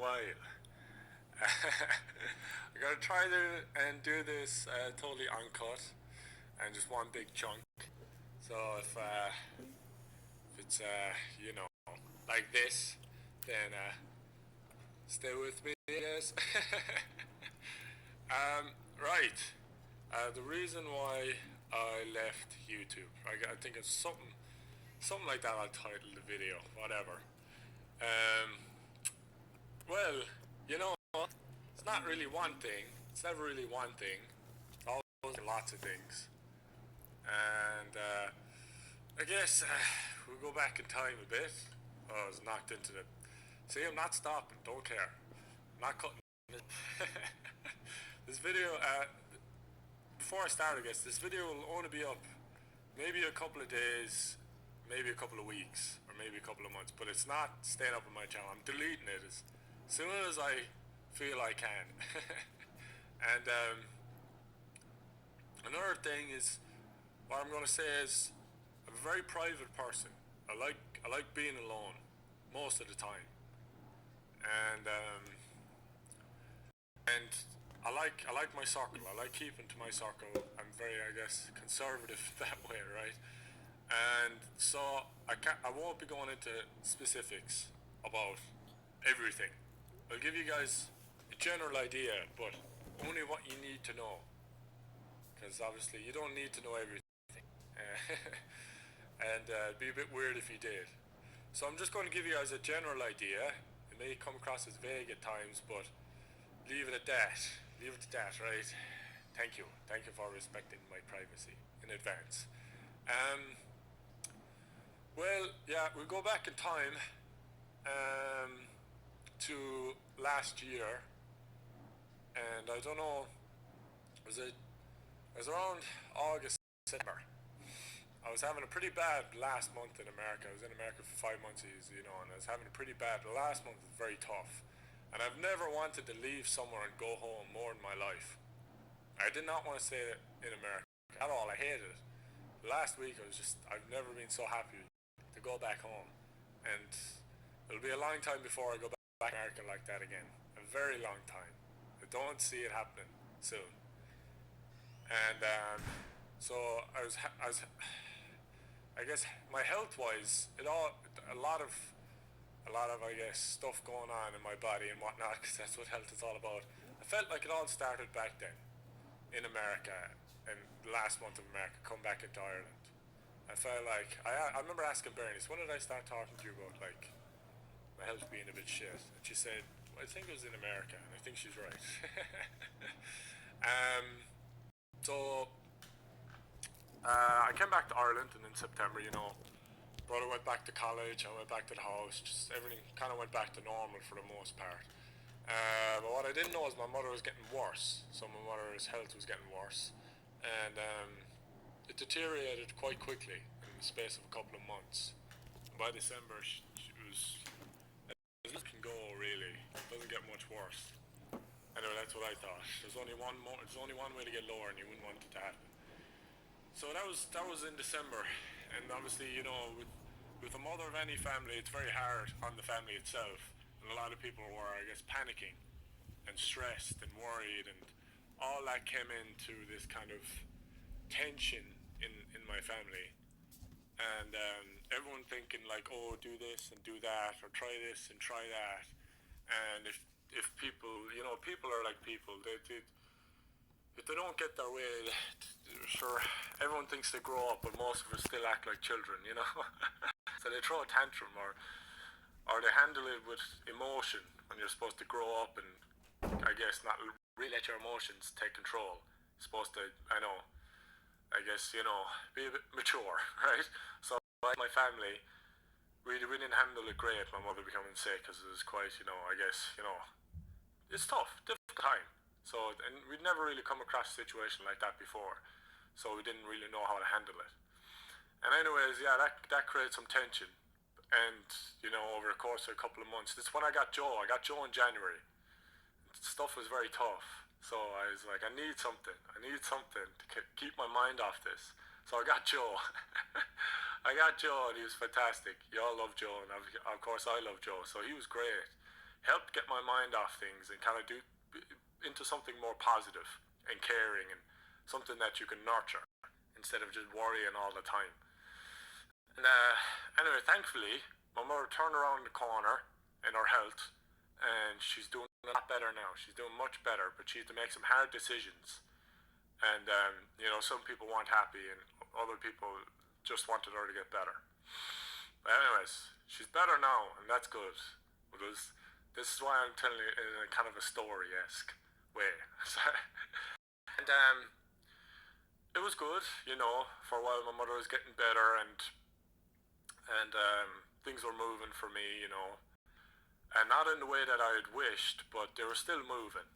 while. I'm gonna try and do this totally uncut and just one big chunk. So if it's you know, like this, then stay with me, I guess. Right. The reason why I left YouTube, I think it's something like that. I'll title the video, whatever. Um, well, you know, it's not really one thing. It's never really one thing. It's always lots of things. And I guess we'll go back in time a bit. Oh, I was knocked into the. See, I'm not stopping. Don't care. I'm not cutting. This video, before I start, I guess this video will only be up maybe a couple of days, maybe a couple of weeks, or maybe a couple of months. But it's not staying up on my channel. I'm deleting it as soon as I feel I can. And another thing is, what I'm gonna say is, I'm a very private person. I like being alone most of the time, and I like my circle. I like keeping to my circle. I'm very, I guess, conservative that way, right? And so I won't be going into specifics about everything. I'll give you guys a general idea, but only what you need to know, because obviously you don't need to know everything. And it'd be a bit weird if you did. So I'm just going to give you guys a general idea. It may come across as vague at times, but leave it at that. Leave it at that, right? Thank you. Thank you for respecting my privacy in advance. Well, yeah, we'll go back in time to last year, and I don't know, it was around August, September. I was having a pretty bad last month in America. I was in America for 5 months, you know, and I was having a pretty bad, the last month was very tough. And I've never wanted to leave somewhere and go home more in my life. I did not want to stay in America at all. I hated it. Last week I've never been so happy to go back home. And it'll be a long time before I go back to America like that again. A very long time. I don't see it happening soon. And so I guess my health-wise, a lot of I guess stuff going on in my body and whatnot, because that's what health is all about. I felt like it all started back then in America, and the last month of America, come back into Ireland. I felt like I remember asking Bernice, when did I start talking to you about like my health being a bit shit? And she said, well, I think it was in America, and I think she's right. So I came back to Ireland, and in September, you know, brother went back to college, I went back to the house, just everything kind of went back to normal for the most part. But what I didn't know is my mother was getting worse, so my mother's health was getting worse, and it deteriorated quite quickly in the space of a couple of months. By December, she was, as it can go, really. It doesn't get much worse. Anyway, that's what I thought. There's only one way to get lower, and you wouldn't want it to happen. So that was in December, and obviously, you know, with a mother of any family, it's very hard on the family itself, and a lot of people were, I guess, panicking and stressed and worried, and all that came into this kind of tension in my family, and everyone thinking like, oh, do this and do that, or try this and try that, and if people, you know, people are like people, if they don't get their way, sure, everyone thinks they grow up, but most of us still act like children, you know. So they throw a tantrum, or they handle it with emotion when you're supposed to grow up and, I guess, not really let your emotions take control. You're supposed to, I guess, you know, be a bit mature, right? So like my family, we didn't handle it great, my mother becoming sick, because it was quite, you know, I guess, you know, it's tough, difficult time. So, and we'd never really come across a situation like that before, so we didn't really know how to handle it. And anyways, yeah, that created some tension. And, you know, over the course of a couple of months, this is when I got Joe. I got Joe in January. Stuff was very tough. So I was like, I need something to keep my mind off this. So I got Joe. And he was fantastic. You all love Joe, and of course I love Joe, so he was great. helped get my mind off things and kind of do into something more positive and caring and something that you can nurture instead of just worrying all the time. And anyway, thankfully, my mother turned around the corner in her health, and she's doing a lot better now. She's doing much better, but she had to make some hard decisions. And some people weren't happy, and other people just wanted her to get better. But anyways, she's better now, and that's good. Because this is why I'm telling you in a kind of a story-esque way. And it was good, for a while my mother was getting better, and things were moving for me, and not in the way that I had wished, but they were still moving.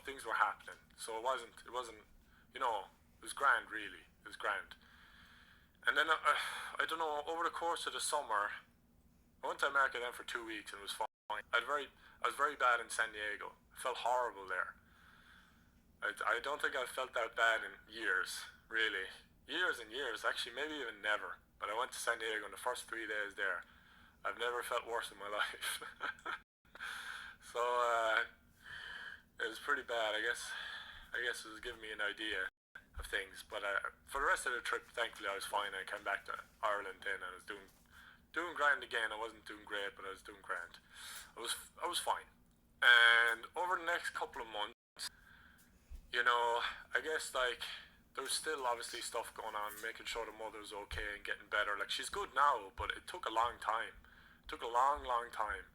Things were happening. So it wasn't, it was grand, really. It was grand. And then, I don't know, over the course of the summer, I went to America then for 2 weeks and it was fine. I was very bad in San Diego. I felt horrible there. I don't think I've felt that bad in years, really. Years and years, actually, maybe even never. But I went to San Diego in the first 3 days there. I've never felt worse in my life. So, it was pretty bad, I guess. It was giving me an idea of things. But for the rest of the trip, thankfully, I was fine. I came back to Ireland then. I was doing grand again. I wasn't doing great, but I was doing grand. I was fine. And over the next couple of months, I guess there was still obviously stuff going on, making sure the mother's okay and getting better. Like, she's good now, but it took a long time. It took a long, long time.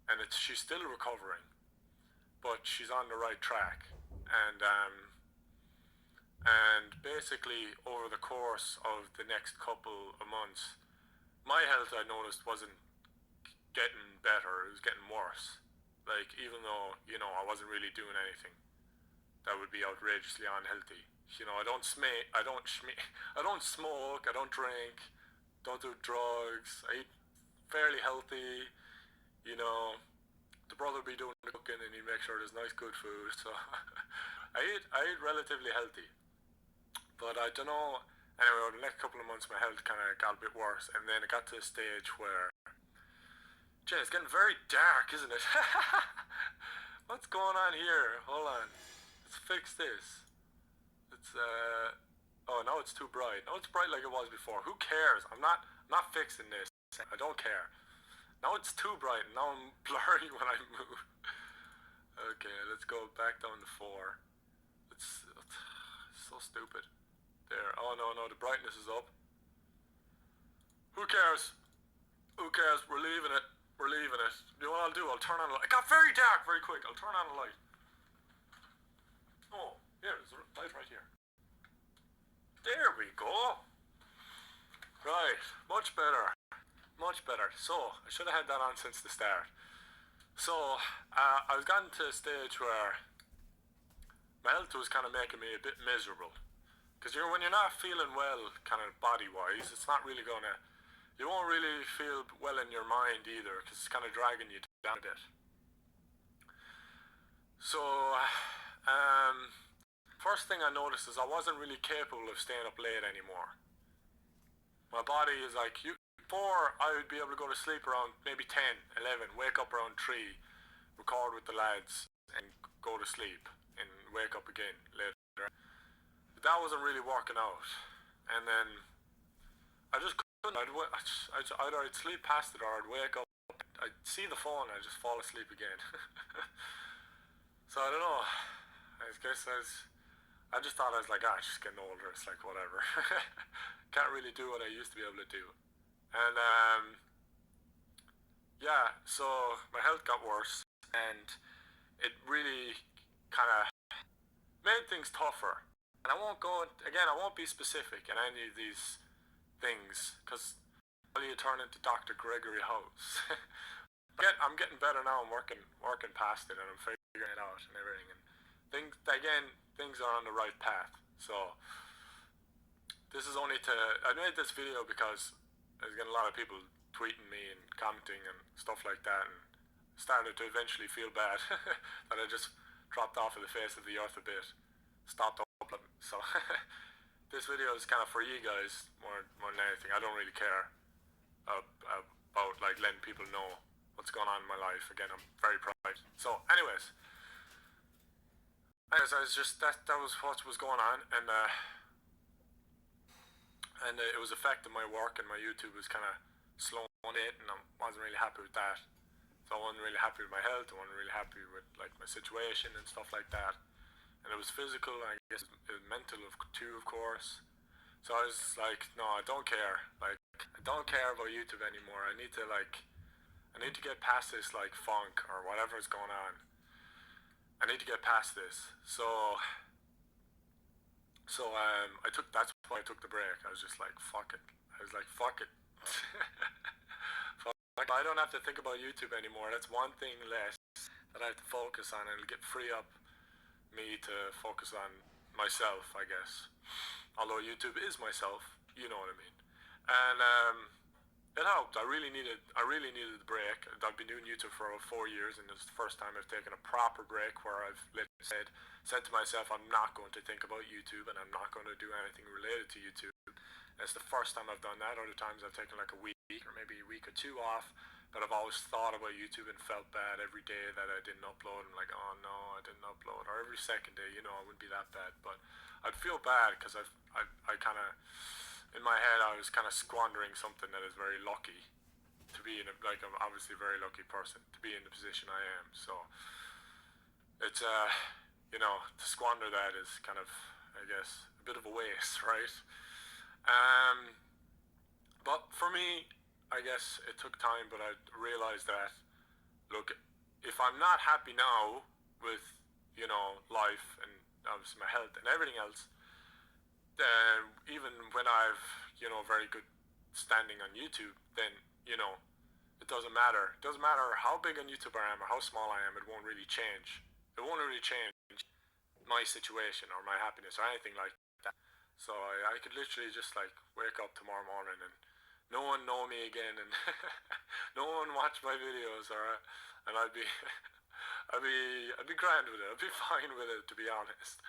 And she's still recovering. But she's on the right track. And basically, over the course of the next couple of months, my health, I noticed, wasn't getting better. It was getting worse. Like, even though, I wasn't really doing anything that would be outrageously unhealthy. I don't smoke, I don't drink, don't do drugs, I eat fairly healthy, the brother be doing the cooking and he'd make sure there's nice good food, so I eat relatively healthy. But I don't know, anyway, over the next couple of months my health kind of got a bit worse, and then it got to a stage where, it's getting very dark, isn't it? What's going on here? Hold on. Let's fix this. Now it's too bright. Now it's bright like it was before. Who cares? I'm not fixing this. I don't care. Now it's too bright. Now I'm blurry when I move. Okay, let's go back down to 4. It's so stupid. There. Oh no, the brightness is up. Who cares? Who cares? We're leaving it. You know what I'll do? I'll turn on the light. It got very dark very quick. I'll turn on the light. Oh, here, there's a light right here. There we go. Right, much better. So, I should have had that on since the start. So, I was gotten to a stage where my health was kind of making me a bit miserable. Because when you're not feeling well, kind of body-wise, it's not really gonna... You won't really feel well in your mind either, because it's kind of dragging you down a bit. So, first thing I noticed is I wasn't really capable of staying up late anymore. My body is like, before I would be able to go to sleep around maybe 10, 11, wake up around 3, record with the lads, and go to sleep, and wake up again later. But that wasn't really working out. And then, I just couldn't. Either I'd sleep past it or I'd wake up, I'd see the phone and I'd just fall asleep again. So I don't know, I guess I just thought I was like, just getting older, it's like whatever. Can't really do what I used to be able to do. And so my health got worse and it really kind of made things tougher. And I won't be specific in any of these things, because you turn into Dr. Gregory House. I'm getting better now. I'm working past it, and I'm figuring it out and everything. And things are on the right path. So this is only I made this video because there's getting a lot of people tweeting me and commenting and stuff like that, and started to eventually feel bad that I just dropped off of the face of the earth a bit, stopped uploading. So this video is kind of for you guys more than anything. I don't really care about like letting people know what's what's going on in my life. Again, I'm very proud. So, anyways, I was just that was what was going on, and it was affecting my work, and my YouTube was kind of slowing it, and I wasn't really happy with that. So I wasn't really happy with my health. I wasn't really happy with like my situation and stuff like that. And it was physical, and I guess it was mental too, of course. So I was like, no, I don't care. Like, I don't care about YouTube anymore. I need to get past this like funk or whatever is going on. I need to get past this. That's why I took the break. I was just like, fuck it. I was like, fuck it. Fuck, I don't have to think about YouTube anymore. That's one thing less that I have to focus on, and it'll get free up me to focus on myself, I guess. Although YouTube is myself, you know what I mean. And it helped. I really needed the break. I've been doing YouTube for about 4 years, and it's the first time I've taken a proper break where I've said to myself, I'm not going to think about YouTube, and I'm not going to do anything related to YouTube. And it's the first time I've done that. Other times I've taken like a week or maybe a week or two off, but I've always thought about YouTube and felt bad every day that I didn't upload. I'm like, oh no, I didn't upload. Or every second day, it wouldn't be that bad, but I'd feel bad because I kind of, in my head, I was kind of squandering something that is very lucky to be in. I'm obviously a very lucky person to be in the position I am. So it's to squander that is kind of, I guess, a bit of a waste, right? But for me, I guess it took time, but I realized that, look, if I'm not happy now with, life and obviously my health and everything else, then even when I've, very good standing on YouTube, then, it doesn't matter. It doesn't matter how big on YouTube I am or how small I am, it won't really change. It won't really change my situation or my happiness or anything like that. So I could literally just like wake up tomorrow morning and no one know me again, and no one watch my videos, and I'd be grand with it. I'd be fine with it, to be honest.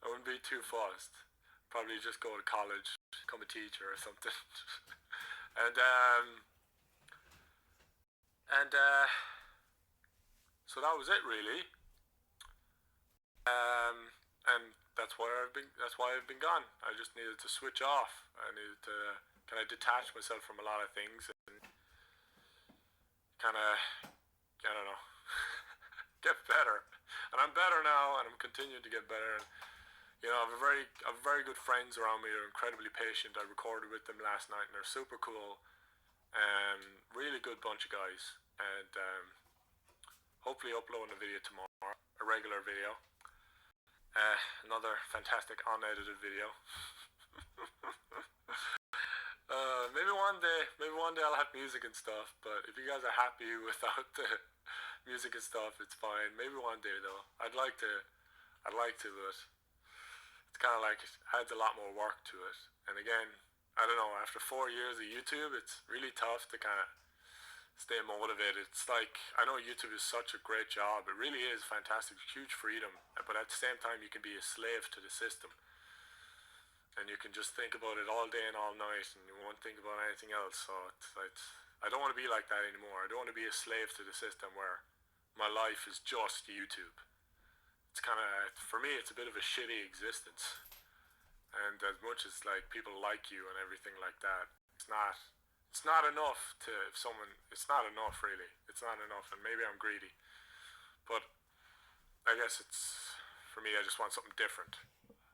I wouldn't be too fussed. Probably just go to college, become a teacher or something. and so that was it really. And that's why I've been gone. I just needed to switch off. I needed to kind of detach myself from a lot of things and kind of, I don't know, get better. And I'm better now, and I'm continuing to get better. And I have very good friends around me. They're incredibly patient. I recorded with them last night, and they're super cool. Really good bunch of guys. And hopefully uploading a video tomorrow, a regular video. Another fantastic unedited video. Maybe one day I'll have music and stuff, but if you guys are happy without the music and stuff, it's fine. Maybe one day though. I'd like to, but it's kind of like it adds a lot more work to it. And again, I don't know, after 4 years of YouTube, it's really tough to kind of stay motivated. It's like, I know YouTube is such a great job. It really is fantastic, huge freedom. But at the same time, you can be a slave to the system. And you can just think about it all day and all night, and you won't think about anything else. So I don't want to be like that anymore. I don't want to be a slave to the system where my life is just YouTube. It's kind of, for me, it's a bit of a shitty existence. And as much as like people like you and everything like that, it's not enough it's not enough really. It's not enough, and maybe I'm greedy. But I guess for me, I just want something different.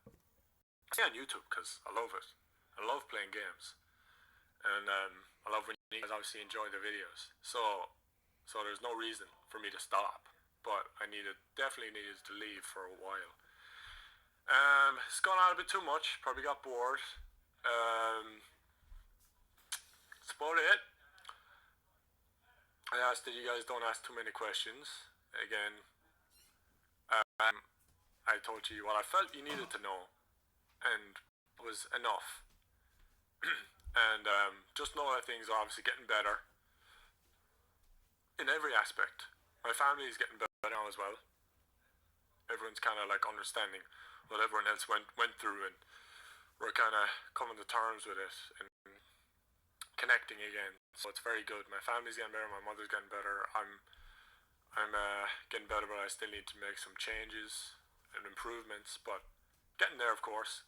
I stay on YouTube because I love it. I love playing games. And I love when you guys obviously enjoy the videos. So there's no reason for me to stop. But I definitely needed to leave for a while. It's gone on a bit too much. Probably got bored. That's about it. I asked that you guys don't ask too many questions. Again, I told you what I felt you needed to know, and it was enough. And just know that things are obviously getting better in every aspect. My family is getting better now as well. Everyone's kind of like understanding what everyone else went through, and we're kind of coming to terms with it. And connecting again. So it's very good. My family's getting better. My mother's getting better. I'm getting better, but I still need to make some changes and improvements. But getting there, of course.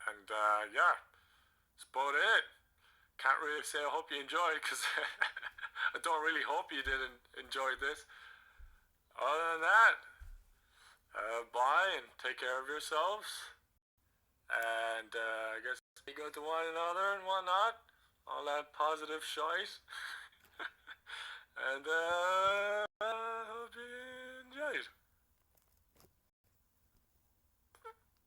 And yeah, that's about it. Can't really say I hope you enjoyed because I don't really hope you didn't enjoy this. Other than that, bye and take care of yourselves. And I guess be good to one another and whatnot. All that positive shite. And hope you enjoyed.